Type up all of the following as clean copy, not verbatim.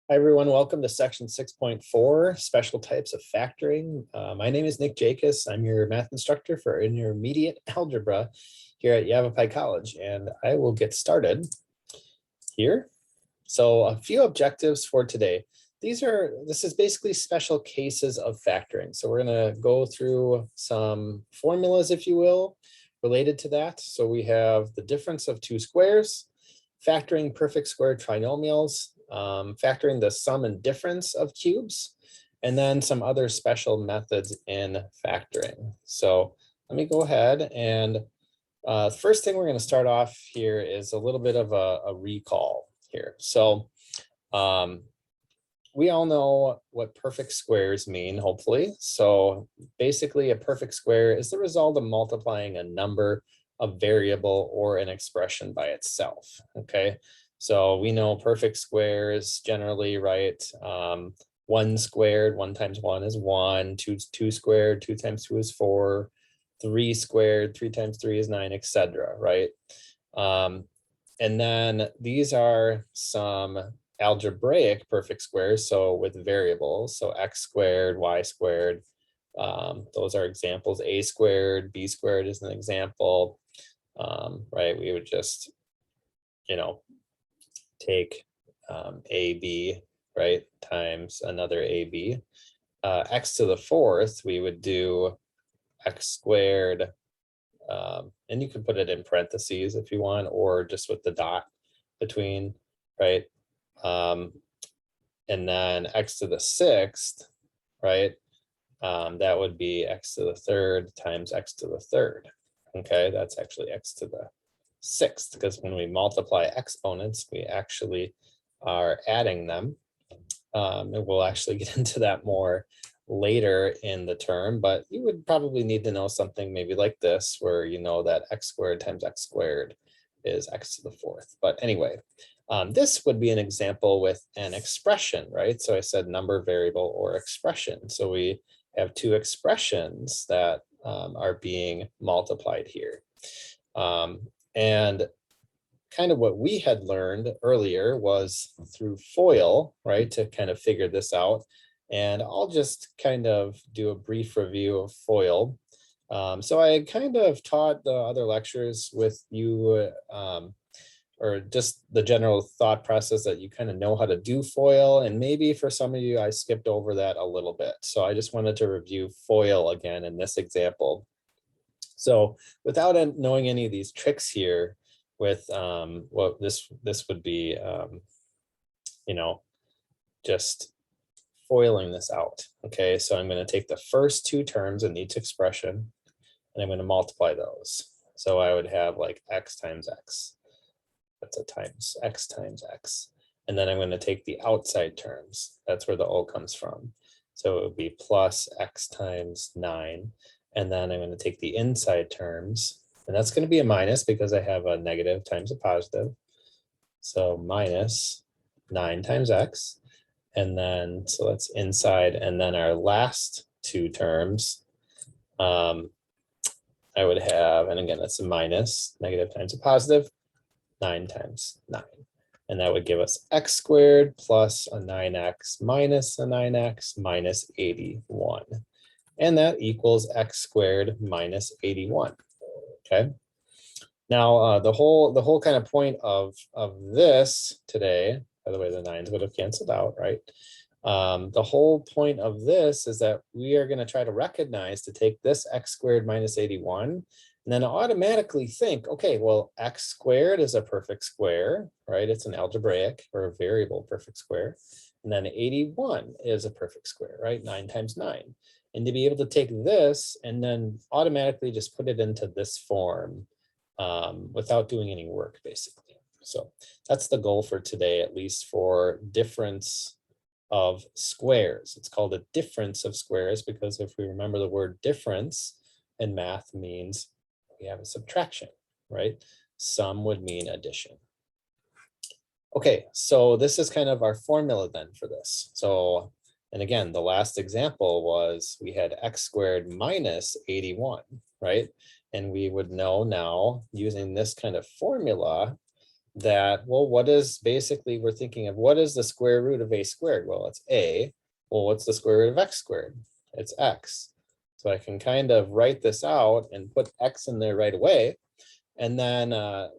Hi, everyone. Welcome to section 6.4, special types of factoring. My name is Nick Jacobs. I'm your math instructor for intermediate algebra here at Yavapai College, and I will get started here. So a few objectives for today. This is basically special cases of factoring. So we're going to go through some formulas, if you will, related to that. So we have the difference of two squares, factoring perfect square trinomials, factoring the sum and difference of cubes, and then some other special methods in factoring. So let me go ahead and first thing we're going to start off here is a little bit of a recall here. So we all know what perfect squares mean, hopefully. So basically a perfect square is the result of multiplying a number, a variable, or an expression by itself, okay? So we know perfect squares generally, right? 1 squared, 1 times 1 is 1, 2 squared, 2 times 2 is 4, 3 squared, 3 times 3 is 9, etc., right? And then these are some algebraic perfect squares, so with variables, so x squared, y squared, those are examples. A squared, b squared is an example, right? We would just, take ab, right, times another ab. X to the fourth, we would do x squared, and you can put it in parentheses if you want, or just with the dot between, right? And then x to the sixth, right? That would be x to the third times x to the third. Okay, that's actually x to the sixth, because when we multiply exponents, we actually are adding them. And we'll actually get into that more later in the term, but you would probably need to know something maybe like this, where you know that x squared times x squared is x to the fourth. But anyway, this would be an example with an expression, right? So I said number, variable, or expression. So we have two expressions that are being multiplied here. And kind of what we had learned earlier was through FOIL, right, to kind of figure this out. And I'll just kind of do a brief review of FOIL. So I kind of taught the other lectures with you, or just the general thought process that you kind of know how to do FOIL. And maybe for some of you, I skipped over that a little bit. So I just wanted to review FOIL again in this example. So without knowing any of these tricks here, with what this would be, just foiling this out. Okay, so I'm going to take the first two terms in each expression, and I'm going to multiply those. So I would have like x times x. That's a times x times x. And then I'm going to take the outside terms. That's where the O comes from. So it would be plus x times 9. And then I'm going to take the inside terms, and that's going to be a minus because I have a negative times a positive. So minus 9 times x. And then, so that's inside. And then our last two terms, I would have, and again, that's a minus, negative times a positive, 9 times 9. And that would give us x squared plus a 9x minus a 9x minus 81. And that equals x squared minus 81. Okay. Now, the whole kind of point of this today, by the way, the 9s would have canceled out, right? The whole point of this is that we are going to try to recognize to take this x squared minus 81, and then automatically think, okay, well, x squared is a perfect square, right? It's an algebraic or a variable perfect square. And then 81 is a perfect square, right? 9 times 9. And to be able to take this and then automatically just put it into this form without doing any work, basically. So that's the goal for today, at least for difference of squares. It's called a difference of squares because if we remember, the word difference in math means we have a subtraction, right? Sum would mean addition. Okay, so this is kind of our formula then for this. So, and again, the last example was we had x squared minus 81, right? And we would know now, using this kind of formula, that, well, what is basically, we're thinking of what is the square root of a squared? Well, it's a. Well, what's the square root of x squared? It's x. So I can kind of write this out and put x in there right away. And then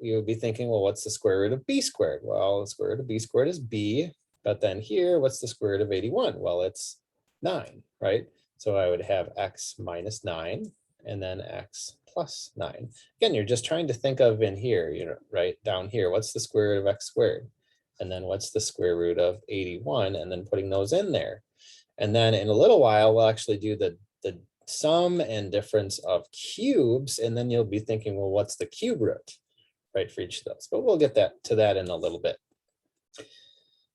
you would be thinking, well, what's the square root of b squared? Well, the square root of b squared is b. But then here, what's the square root of 81? Well, it's 9, right? So I would have x minus 9 and then x plus 9. Again, you're just trying to think of in here, you know, right down here, what's the square root of x squared? And then what's the square root of 81? And then putting those in there. And then in a little while, we'll actually do the sum and difference of cubes. And then you'll be thinking, well, what's the cube root, right, for each of those? But we'll get to that in a little bit.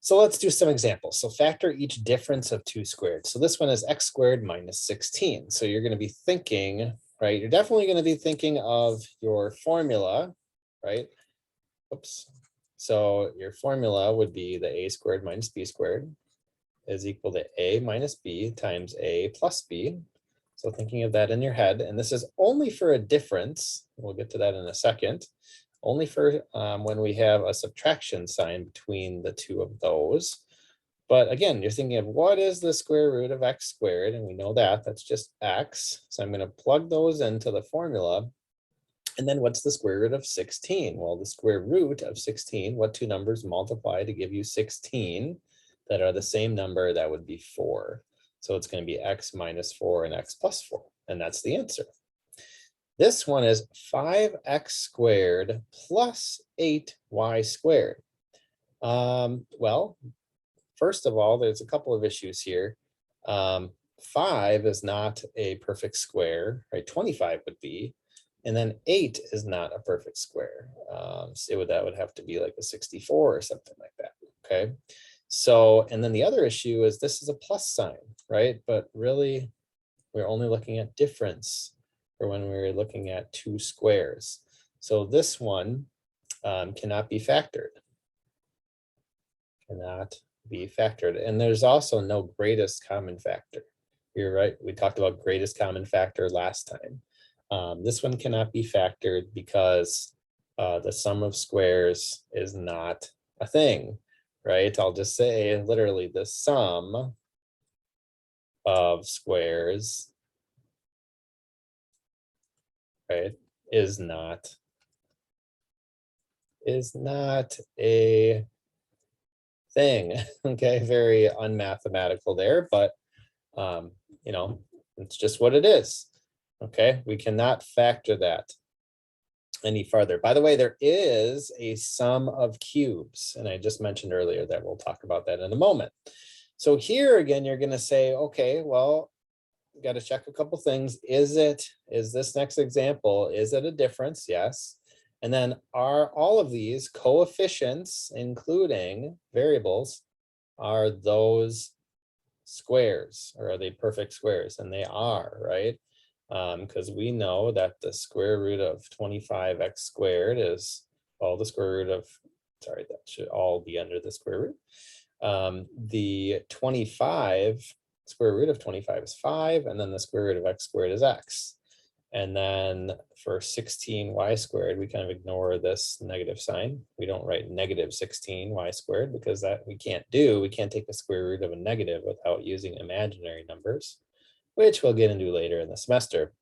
So let's do some examples. So factor each difference of 2 squared. So this one is x squared minus 16. So you're going to be thinking, right, you're definitely going to be thinking of your formula, right? Oops. So your formula would be the a squared minus b squared is equal to a minus b times a plus b. So thinking of that in your head, and this is only for a difference. We'll get to that in a second. Only for when we have a subtraction sign between the two of those. But again, you're thinking of what is the square root of x squared, and we know that that's just x. So I'm going to plug those into the formula. And then what's the square root of 16? Well, the square root of 16, what two numbers multiply to give you 16 that are the same number? That would be 4. So it's going to be x minus 4 and x plus 4. And that's the answer. This one is 5x squared plus 8y squared. Well, first of all, there's a couple of issues here. 5 is not a perfect square, right? 25 would be. And then 8 is not a perfect square. That would have to be like a 64 or something like that, okay? So, and then the other issue is this is a plus sign, right? But really, we're only looking at difference for when we're looking at 2 squares. So this one cannot be factored. Cannot be factored. And there's also no greatest common factor. You're right. We talked about greatest common factor last time. This one cannot be factored because the sum of squares is not a thing, right? I'll just say literally the sum of squares, right, is not a thing. Okay, very unmathematical there, but you know, it's just what it is. Okay, we cannot factor that any farther. By the way, there is a sum of cubes, and I just mentioned earlier that we'll talk about that in a moment. So here again, you're going to say, okay, well, we got to check a couple things. Is this next example, is it a difference? Yes. And then are all of these coefficients, including variables, are those squares, or are they perfect squares? And they are, right? Because we know that the square root of 25x squared is all the square root of, sorry, that should all be under the square root. The 25 square root of 25 is 5, and then the square root of x squared is x. And then for 16y squared, we kind of ignore this negative sign. We don't write negative 16y squared because that we can't do. We can't take the square root of a negative without using imaginary numbers, which we'll get into later in the semester.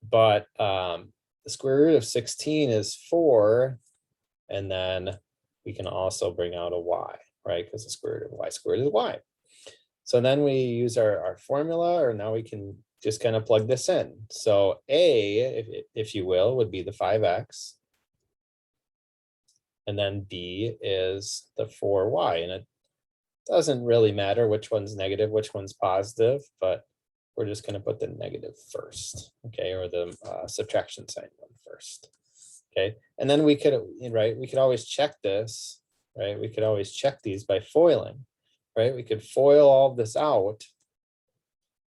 But the square root of 16 is 4, and then we can also bring out a y, right? Because the square root of y squared is y. So then we use our formula, or now we can just kind of plug this in. So a, if you will, would be the 5x. And then b is the 4y. And it doesn't really matter which one's negative, which one's positive, but we're just going to put the negative first, okay, or the subtraction sign one first, okay. And then we could, right, we could always check this, right? We could always check these by foiling, right? We could FOIL all of this out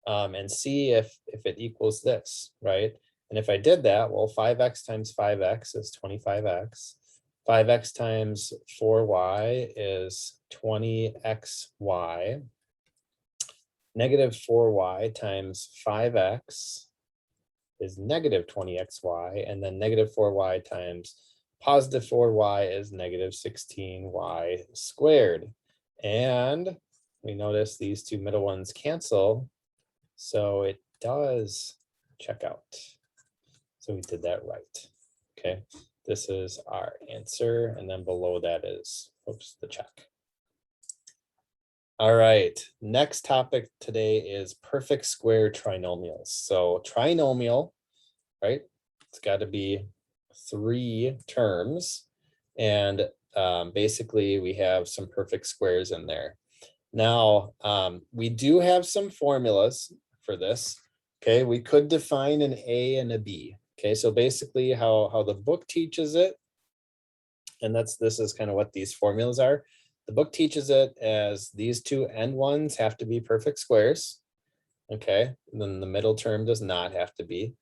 and see if it equals this, right? And if I did that, well, 5x times 5x is 25x. 5x times 4y is 20xy. Negative 4y times 5x is negative 20xy, and then negative 4y times positive 4y is negative 16y squared. And we notice these two middle ones cancel. So it does check out. So we did that right. Okay, this is our answer. And then below that is, oops, the check. All right, next topic today is perfect square trinomials. So trinomial, right? It's got to be 3 terms. And basically we have some perfect squares in there. Now, we do have some formulas for this. Okay, we could define an A and a B. Okay, so basically how the book teaches it, and this is kind of what these formulas are. The book teaches it as these two end ones have to be perfect squares. Okay, and then the middle term does not have to be.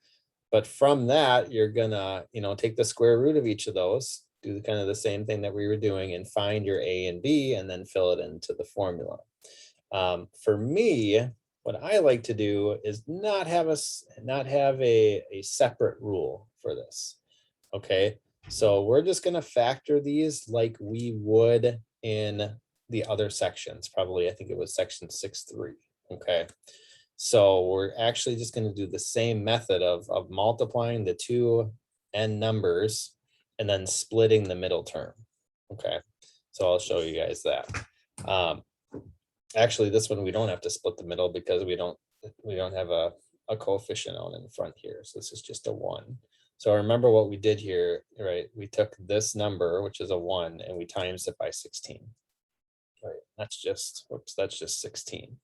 But from that, you're gonna, take the square root of each of those, do kind of the same thing that we were doing, and find your A and B, and then fill it into the formula. For me, what I like to do is not have a separate rule for this. Okay, so we're just gonna factor these like we would in the other sections. Probably, I think it was section 6.3. Okay. So we're actually just going to do the same method of multiplying the two n numbers and then splitting the middle term. Okay, so I'll show you guys that. Actually, this one we don't have to split the middle because we don't have a coefficient on in front here. So this is just a 1. So remember what we did here, right? We took this number, which is a 1, and we times it by 16. Right, that's just 16.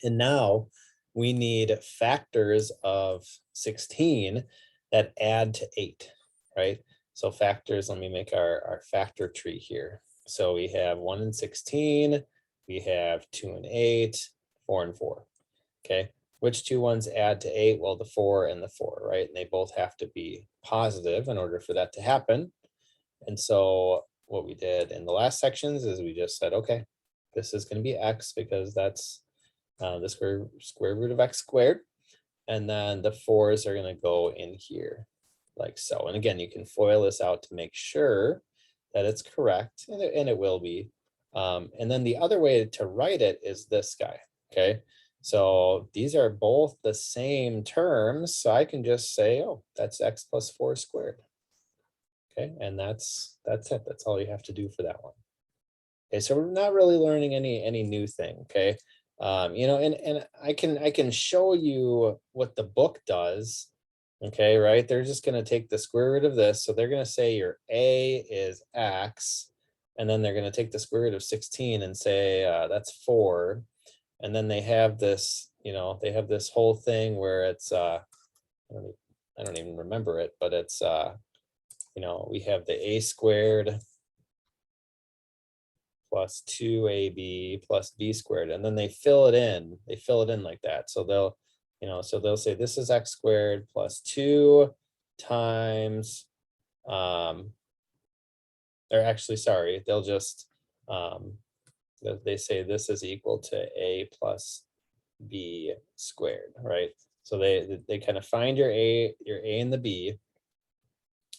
And now we need factors of 16 that add to 8, right? So factors, let me make our factor tree here. So we have 1 and 16, we have 2 and 8, 4 and 4, okay? Which two ones add to 8? Well, the 4 and the 4, right? And they both have to be positive in order for that to happen. And so what we did in the last sections is we just said, okay, this is going to be x because that's the square root of x squared, and then the 4s are going to go in here like so. And again, you can FOIL this out to make sure that it's correct, and it will be. And then the other way to write it is this guy. Okay, so these are both the same terms, so I can just say, oh, that's x plus 4 squared. Okay, and that's it. That's all you have to do for that one. Okay, so we're not really learning any new thing. Okay, and I can show you what the book does. Okay, right? They're just going to take the square root of this. So they're going to say your A is x, and then they're going to take the square root of 16 and say that's 4. And then they have this, they have this whole thing where it's I don't even remember it, but it's we have the a squared plus 2ab plus b squared, and then they fill it in. They fill it in like that. So they'll say this is x squared plus 2 times, or actually, sorry, they'll just, they say this is equal to a plus b squared, right? So they kind of find your a and the b,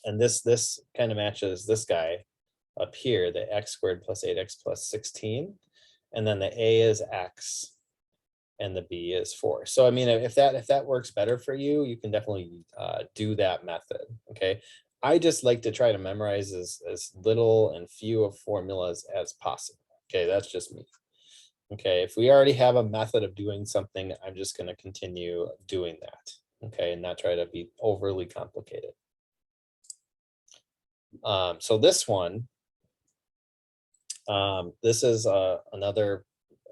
and this kind of matches this guy up here, the x squared plus 8x plus 16, and then the a is x and the b is 4. So I mean, if that works better for you, you can definitely do that method. Okay, I just like to try to memorize as little and few of formulas as possible. Okay, that's just me. Okay, if we already have a method of doing something, I'm just going to continue doing that. Okay, and not try to be overly complicated. So this one, this is another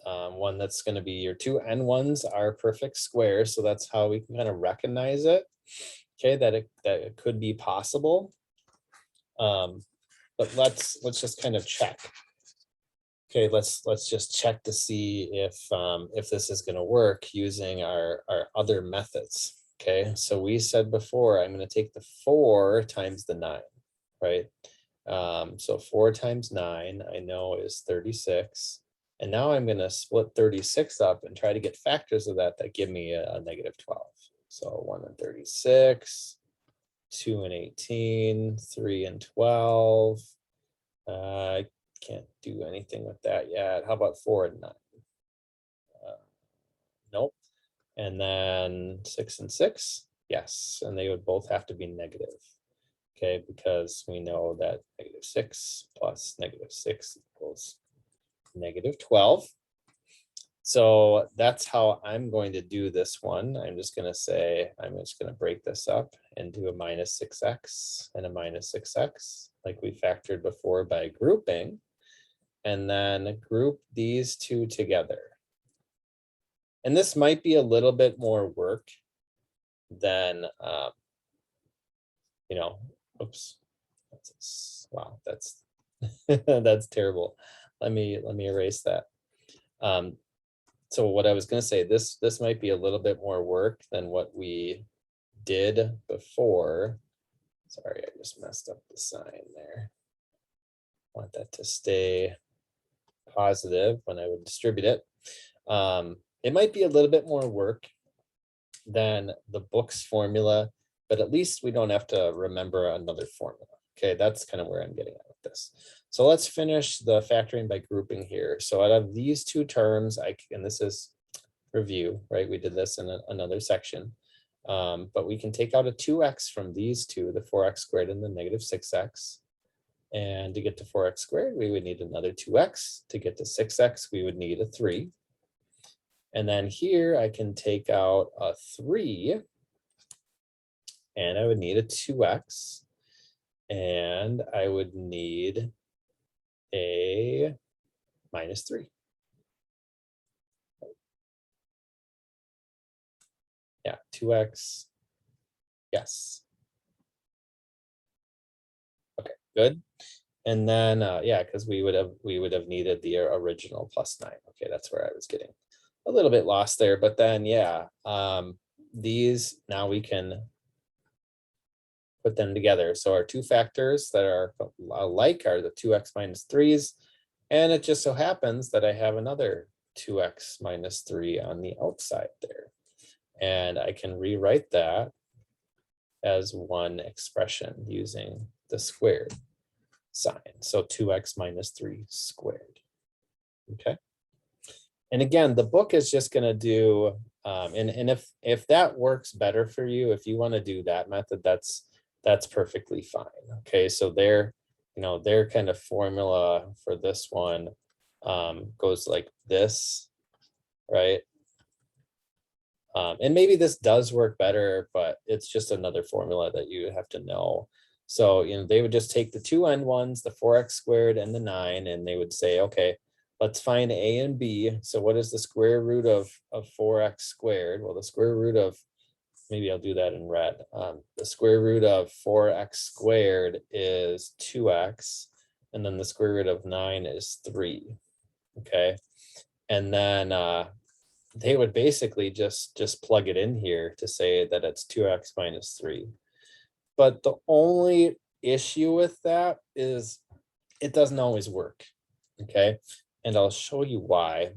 one that's going to be your two n1s are perfect squares. So that's how we can kind of recognize it. Okay, that it could be possible. But let's just kind of check. Okay, let's just check to see if this is going to work using our other methods. Okay, so we said before, I'm going to take the 4 times the 9, right? So 4 times 9, I know is 36. And now I'm going to split 36 up and try to get factors of that give me a negative 12. So 1 and 36, 2 and 18, 3 and 12. I can't do anything with that yet. How about 4 and 9? Nope. And then 6 and 6, yes, and they would both have to be negative. Okay, because we know that -6 plus -6 equals -12. So that's how I'm going to do this one. I'm just going to say, I'm just going to break this up into a -6x and a -6x, like we factored before by grouping, and then group these two together. And this might be a little bit more work than, you know, oops, wow, that's that's terrible. Let me erase that. So what I was going to say, this might be a little bit more work than what we did before. Sorry, I just messed up the sign there. I want that to stay positive when I would distribute it. It might be a little bit more work than the book's formula, but at least we don't have to remember another formula. Okay, that's kind of where I'm getting at with this. So let's finish the factoring by grouping here. So out of these two terms, and this is review, right? We did this in another section, but we can take out a 2x from these two, the 4x squared and the -6x. And to get to 4x squared, we would need another 2x. To get to 6x, we would need a 3. And then here I can take out a 3, and I would need a 2x, and I would need a -3. Yeah, 2x, yes. Okay, good. And then, yeah, because we would have needed the original +9. Okay, that's where I was getting a little bit lost there. But then, yeah, these, now we can put them together. So our two factors that are alike are the 2x minus 3's. And it just so happens that I have another 2x minus 3 on the outside there. And I can rewrite that as one expression using the squared sign. So 2x minus 3 squared. Okay. And again, the book is just going to do, and if that works better for you, if you want to do that method, that's perfectly fine. Okay, so their kind of formula for this one goes like this, right? And maybe this does work better, but it's just another formula that you have to know. So, they would just take the two end ones, the 4x squared and the 9, and they would say, okay, let's find a and b. So what is the square root of 4x squared? Well, the square root of, maybe I'll do that in red. The square root of 4x squared is 2x, and then the square root of 9 is 3. Okay, and then they would basically just plug it in here to say that it's 2x minus 3. But the only issue with that is it doesn't always work. Okay, and I'll show you why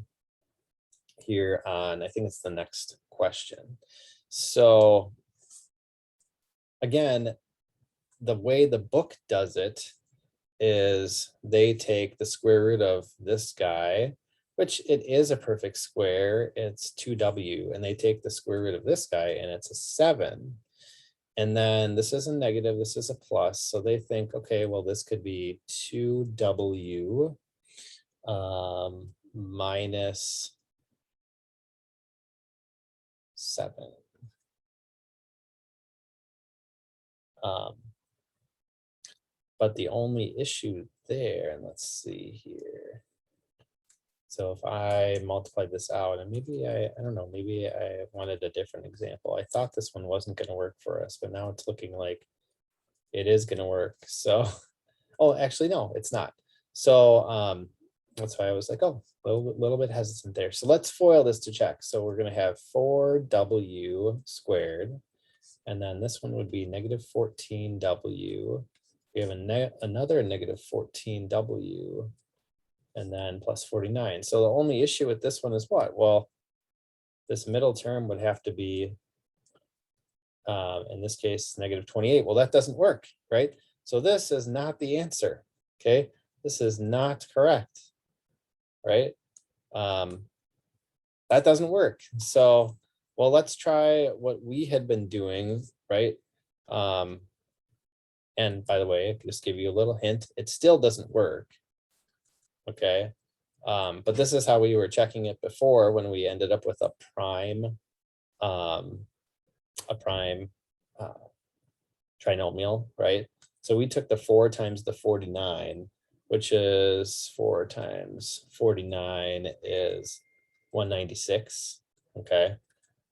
here on, I think it's the next question. So again, the way the book does it is they take the square root of this guy, which it is a perfect square, it's 2w, and they take the square root of this guy and it's a 7. And then this is a negative, this is a plus. So they think, okay, well, this could be 2w minus 7. But the only issue there, and let's see here. So if I multiply this out, and maybe I don't know, maybe I wanted a different example. I thought this one wasn't going to work for us, but now it's looking like it is going to work. So, oh, actually, no, it's not. So that's why I was like, oh, a little bit hesitant there. So let's FOIL this to check. So we're going to have 4w squared, and then this one would be negative 14w. We have another negative 14w, and then plus 49. So the only issue with this one is what? Well, this middle term would have to be In this case, negative 28. Well, that doesn't work, right? So this is not the answer, okay? This is not correct, right? That doesn't work. So, well, let's try what we had been doing, right? And by the way, I can just give you a little hint, it still doesn't work, okay? But this is how we were checking it before when we ended up with a prime trinomial, right? So we took the 4 times the 49, which is 4 times 49 is 196, okay?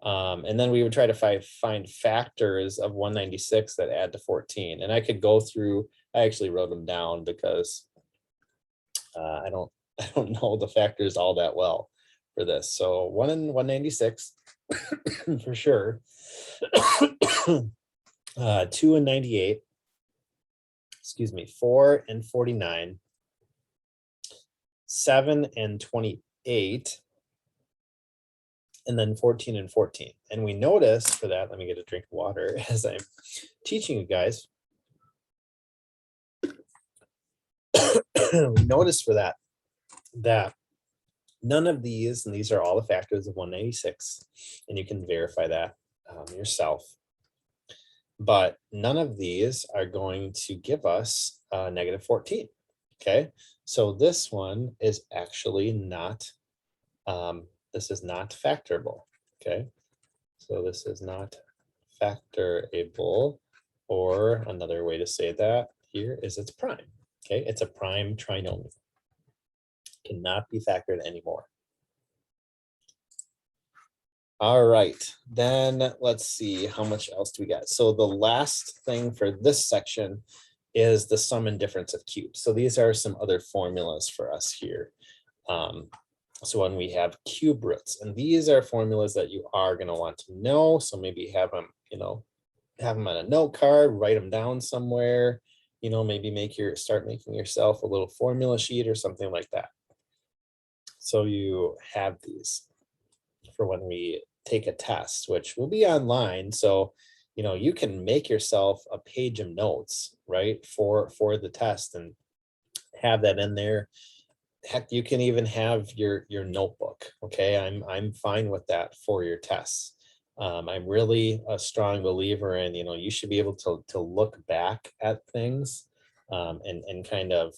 And then we would try to find factors of 196 that add to 14. And I could go through, I actually wrote them down because I don't know the factors all that well for this. So 1 and 196 for sure. 2 and 98, excuse me, 4 and 49, 7 and 28, and then 14 and 14. And we notice for that, let me get a drink of water as I'm teaching you guys. We notice for that none of these, and these are all the factors of 196, and you can verify that yourself. But none of these are going to give us negative 14. Okay, so this one is actually not, this is not factorable. Okay, so this is not factorable, or another way to say that here is it's prime. Okay, it's a prime trinomial. Cannot be factored anymore. All right, then let's see how much else do we got. So the last thing for this section is the sum and difference of cubes. So these are some other formulas for us here. So when we have cube roots, and these are formulas that you are going to want to know. So maybe have them, have them on a note card, write them down somewhere, maybe start making yourself a little formula sheet or something like that. So you have these for when we take a test, which will be online. So, you can make yourself a page of notes, right, for the test and have that in there. Heck, you can even have your notebook. Okay, I'm fine with that for your tests. I'm really a strong believer in, you should be able to look back at things and kind of,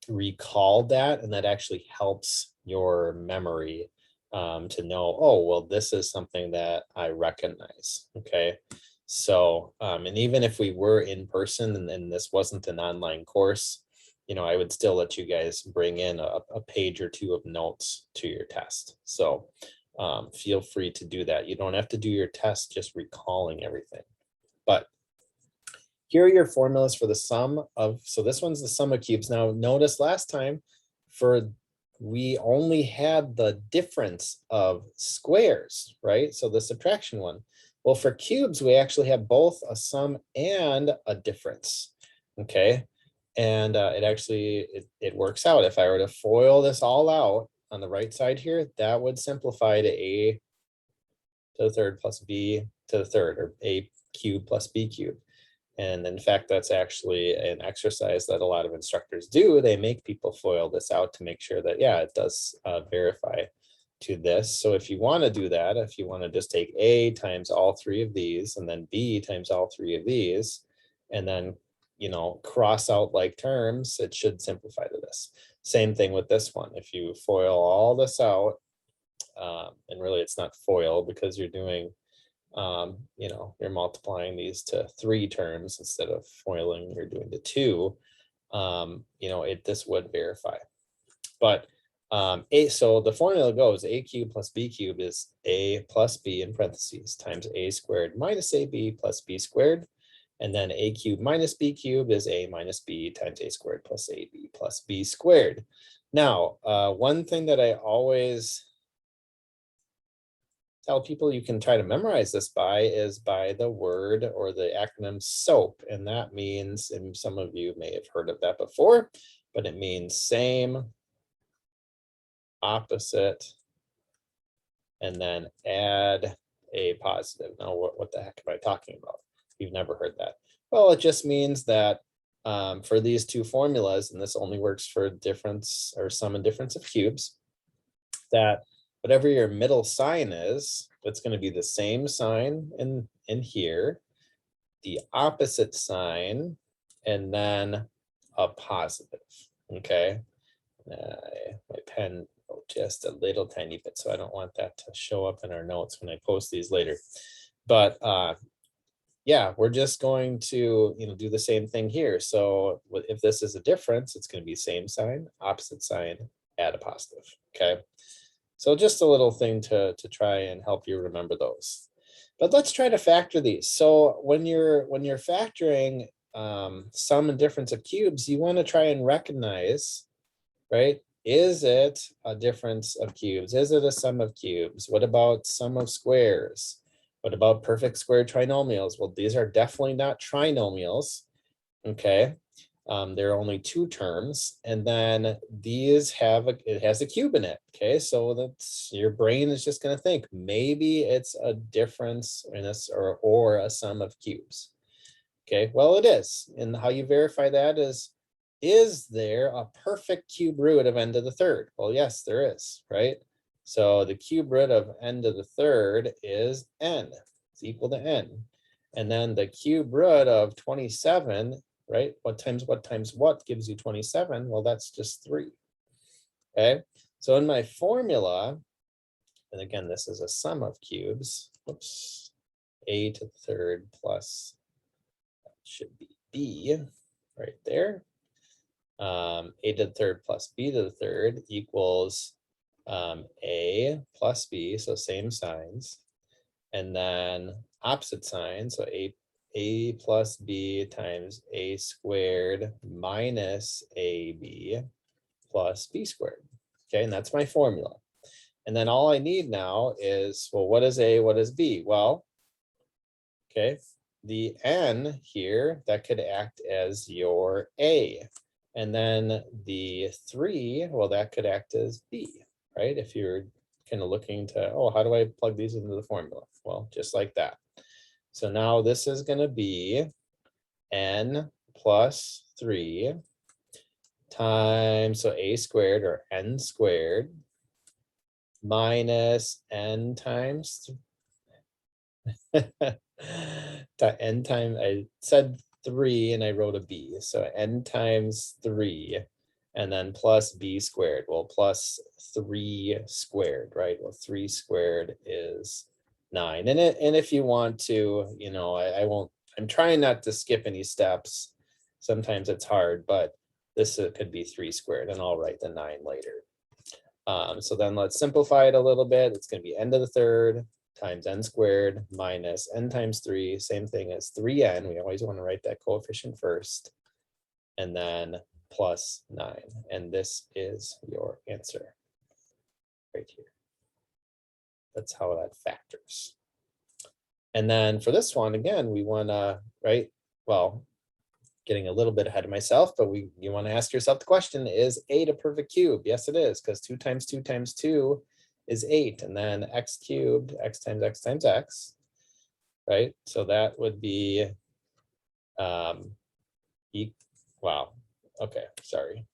recall that, and that actually helps your memory to know, oh, well, this is something that I recognize. Okay, so and even if we were in person and this wasn't an online course, I would still let you guys bring in a page or two of notes to your test. So feel free to do that. You don't have to do your test just recalling everything. But here are your formulas for the sum of, so this one's the sum of cubes. Now notice last time we only had the difference of squares, right? So the subtraction one. Well, for cubes, we actually have both a sum and a difference, okay? And it works out. If I were to FOIL this all out on the right side here, that would simplify to a to the third plus b to the third, or a cubed plus b cubed. And in fact, that's actually an exercise that a lot of instructors do. They make people FOIL this out to make sure that, yeah, it does verify to this. So if you want to do that, if you want to just take a times all three of these, and then b times all three of these, and then cross out like terms, it should simplify to this. Same thing with this one. If you FOIL all this out, and really it's not FOIL because you're doing, you're multiplying these to 3 terms instead of FOILing, you're doing the 2, this would verify. But so the formula goes a cubed plus b cubed is a plus b in parentheses times a squared minus ab plus b squared. And then a cubed minus b cubed is a minus b times a squared plus ab plus b squared. Now, one thing that I always tell people you can try to memorize this by is by the word or the acronym SOAP. And that means, and some of you may have heard of that before, but it means same, opposite, and then add a positive. Now, what the heck am I talking about? You've never heard that. Well, it just means that for these two formulas, and this only works for difference or sum and difference of cubes, that whatever your middle sign is, it's going to be the same sign in here, the opposite sign, and then a positive. Okay. My pen just a little tiny bit, so I don't want that to show up in our notes when I post these later. But yeah, we're just going to do the same thing here. So if this is a difference, it's going to be same sign, opposite sign, add a positive. Okay. So just a little thing to try and help you remember those. But let's try to factor these. So when you're factoring sum and difference of cubes, you want to try and recognize, right? Is it a difference of cubes? Is it a sum of cubes? What about sum of squares? What about perfect square trinomials? Well, these are definitely not trinomials. Okay. There are only two terms, and then these it has a cube in it. Okay, so that's your brain is just going to think maybe it's a difference in this or a sum of cubes. Okay, well, it is. And how you verify that is there a perfect cube root of n to the third? Well, yes, there is, right? So the cube root of n to the third is n. It's equal to n. And then the cube root of 27, right? What times what gives you 27? Well, that's just 3. Okay, so in my formula, and again, this is a sum of cubes. Oops, a to the third plus, that should be b right there. A to the third plus b to the third equals a plus b, so same signs, and then opposite sign, so a plus b times a squared minus ab plus b squared. Okay, and that's my formula. And then all I need now is, well, what is a, what is b? Well, okay, the n here, that could act as your a. And then the 3, well, that could act as b, right? If you're kind of looking to, oh, how do I plug these into the formula? Well, just like that. So now this is going to be n plus 3 times, so a squared or n squared minus n times n times, I said 3 and I wrote a b, so n times 3 and then plus b squared. Well, plus 3 squared, right? Well, 3 squared is 9. And if you want to, I won't, I'm trying not to skip any steps. Sometimes it's hard, but this could be 3 squared, and I'll write the 9 later. So then let's simplify it a little bit. It's going to be n to the third times n squared minus n times 3, same thing as 3n. We always want to write that coefficient first, and then plus 9. And this is your answer right here. That's how that factors. And then for this one, again, we want to, right? Well, getting a little bit ahead of myself, but you want to ask yourself the question, is 8 a perfect cube? Yes, it is, because 2 times 2 times 2 is 8, and then x cubed, x times x times x, right? So that would be, wow, okay, sorry.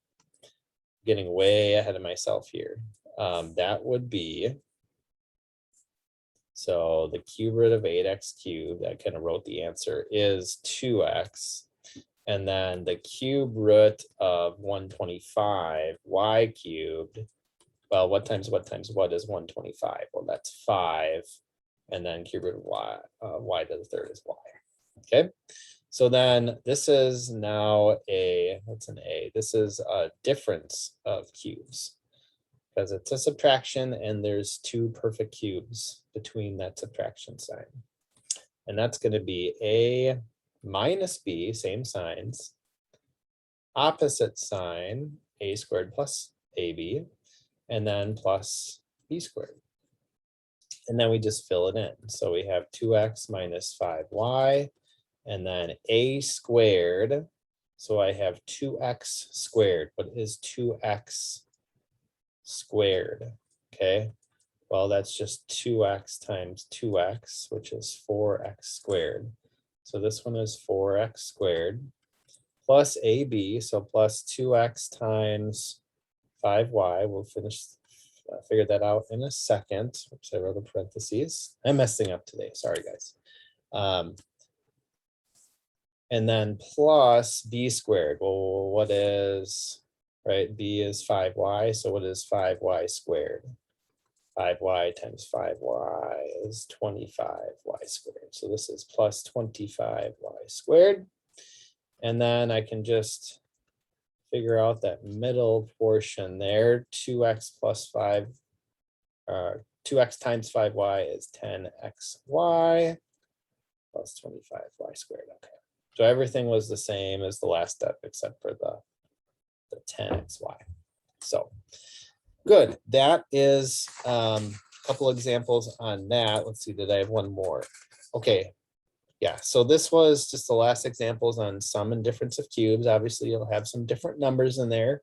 Getting way ahead of myself here. That would be, so the cube root of 8x cubed, I kind of wrote the answer, is 2x. And then the cube root of 125 y cubed, well, what times what is 125? Well, that's 5. And then cube root of y to the third is y. Okay, so then this is now what's an a? This is a difference of cubes, because it's a subtraction and there's 2 perfect cubes between that subtraction sign. And that's going to be a minus b, same signs, opposite sign, a squared plus ab, and then plus b squared. And then we just fill it in. So we have 2x minus 5y, and then a squared. So I have 2x squared. What is 2x squared? Okay, Well, that's just 2x times 2x, which is 4x squared. So this one is 4x squared plus AB, so plus 2x times 5y. We'll figure that out in a second. Oops, I wrote a parentheses. I'm messing up today. Sorry, guys. And then plus b squared. Well, what is, right? B is 5y. So what is 5y squared? 5y times 5y is 25y squared. So this is plus 25y squared. And then I can just figure out that middle portion there, 2x plus 5, 2x times 5y is 10xy plus 25y squared. Okay. So everything was the same as the last step except for the 10xy. So good. That is a couple examples on that. Let's see, did I have one more? Okay. Yeah, so this was just the last examples on sum and difference of cubes. Obviously, you'll have some different numbers in there.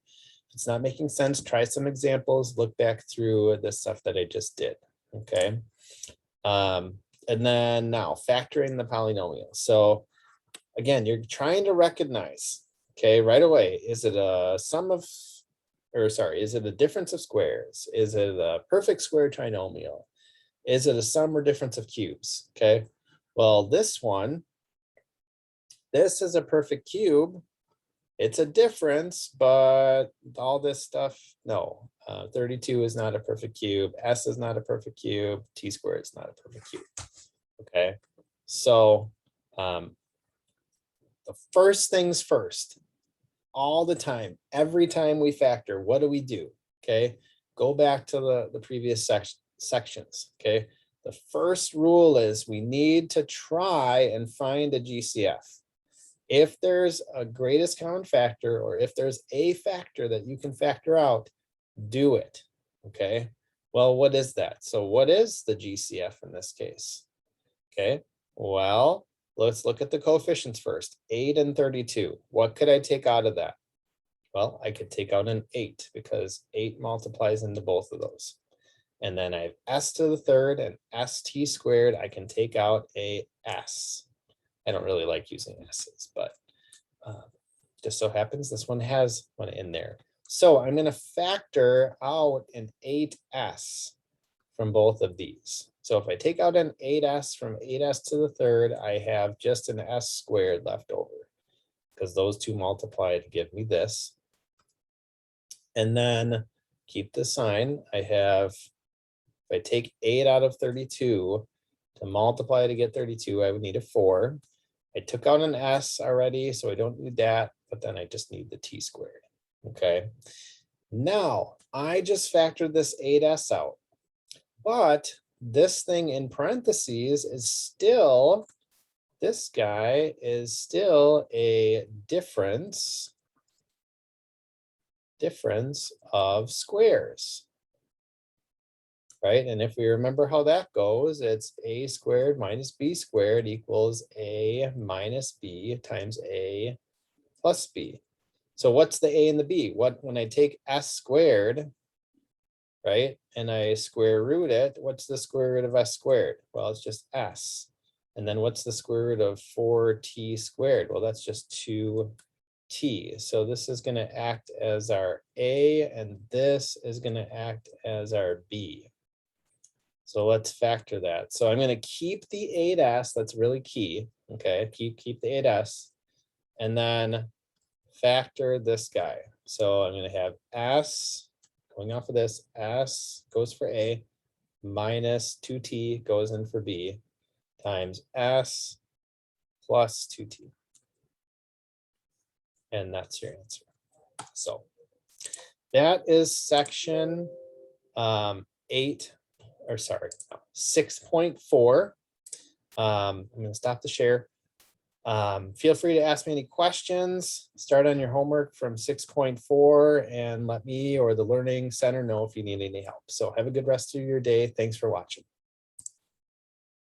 If it's not making sense, try some examples, look back through the stuff that I just did, okay? And then now, factoring the polynomial. So again, you're trying to recognize, okay, right away, is it a sum of, or sorry, is it a difference of squares? Is it a perfect square trinomial? Is it a sum or difference of cubes, okay? Well, this one, this is a perfect cube. It's a difference, but all this stuff, no. 32 is not a perfect cube. S is not a perfect cube. T squared is not a perfect cube. Okay, so the first things first, all the time, every time we factor, what do? Okay, go back to the previous sections. Okay. The first rule is we need to try and find a GCF. If there's a greatest common factor, or if there's a factor that you can factor out, do it, okay? Well, what is that? So what is the GCF in this case? Okay, well, let's look at the coefficients first. 8 and 32. What could I take out of that? Well, I could take out an 8 because 8 multiplies into both of those. And then I have s to the third and st squared. I can take out a s. I don't really like using s's, but just so happens this one has one in there. So I'm going to factor out an 8s from both of these. So if I take out an 8s from 8s to the third, I have just an s squared left over because those two multiply to give me this. And then keep the sign. I have, if I take 8 out of 32 to multiply to get 32, I would need a 4. I took out an s already, so I don't need that, but then I just need the t squared. Okay. Now I just factored this 8s out, but this thing in parentheses is still, this guy is still a difference of squares. Right? And if we remember how that goes, it's a squared minus b squared equals a minus b times a plus b. So what's the a and the b? When I take s squared, right, and I square root it, what's the square root of s squared? Well, it's just s. And then what's the square root of 4t squared? Well, that's just 2t. So this is going to act as our a, and this is going to act as our b. So let's factor that. So I'm going to keep the 8s. That's really key. Okay, keep the 8s, and then factor this guy. So I'm going to have s going off of this. S goes for a minus 2t goes in for b times s plus 2t, and that's your answer. So that is section 6.4. I'm going to stop the share. Feel free to ask me any questions. Start on your homework from 6.4 and let me or the Learning Center know if you need any help. So have a good rest of your day. Thanks for watching.